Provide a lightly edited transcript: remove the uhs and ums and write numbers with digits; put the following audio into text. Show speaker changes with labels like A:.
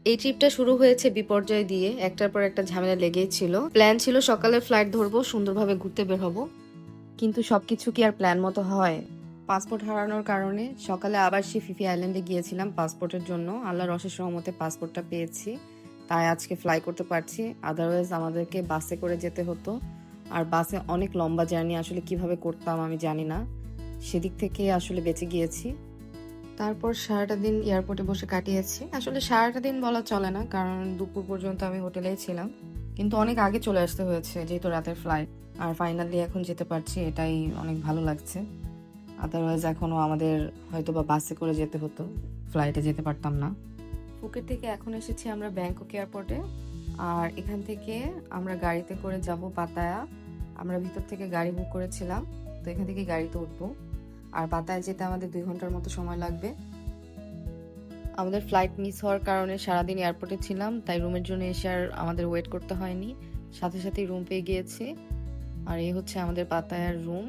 A: এই ট্রিপটা শুরু হয়েছে বিপর্যয় দিয়ে, একটার পর একটা ঝামেলা লেগেই ছিল। প্ল্যান ছিল সকালে ফ্লাইট ধরবো, সুন্দরভাবে ঘুরতে বের হবো, কিন্তু সবকিছু কি আর প্ল্যান মতো হয়? পাসপোর্ট হারানোর কারণে সকালে আবার সেই ফিফি আইল্যান্ডে গিয়েছিলাম পাসপোর্টের জন্য। আল্লাহর অশেষ রহমতে পাসপোর্টটা পেয়েছি, তাই আজকে ফ্লাই করতে পারছি। আদারওয়াইজ আমাদেরকে বাসে করে যেতে হতো, আর বাসে অনেক লম্বা জার্নি, আসলে কিভাবে করতাম আমি জানি না। সেদিক থেকে আসলে বেঁচে গিয়েছি। তারপর সারাটা দিন এয়ারপোর্টে বসে কাটিয়েছি। আসলে সারাটা দিন বলা চলে না, কারণ দুপুর পর্যন্ত আমি হোটেলেই ছিলাম, কিন্তু অনেক আগে চলে আসতে হয়েছে যেহেতু রাতের ফ্লাইট। আর ফাইনালি এখন যেতে পারছি, এটাই অনেক ভালো লাগছে। আদারওয়াইজ এখনো আমাদের হয়তো বা বাসে করে যেতে হতো, ফ্লাইটে যেতে পারতাম না। ফুকেট থেকে এখন এসেছি আমরা ব্যাংকক এয়ারপোর্টে, আর এখান থেকে আমরা গাড়িতে করে যাব পাতায়া। আমরা ভিতর থেকে গাড়ি বুক করেছিলাম, তো এখান থেকে গাড়িতে উঠবো। আর পাতায় যেতে আমাদের 2 ঘন্টার মতো সময় লাগবে। আমাদের ফ্লাইট মিস হওয়ার কারণে সারাদিন এয়ারপোর্টে ছিলাম, তাই রুমের জন্য এসে আর আমাদের ওয়েট করতে হয়নি, সাথে সাথেই রুম পেয়ে গিয়েছি। আর এই হচ্ছে আমাদের পাতায়ার রুম।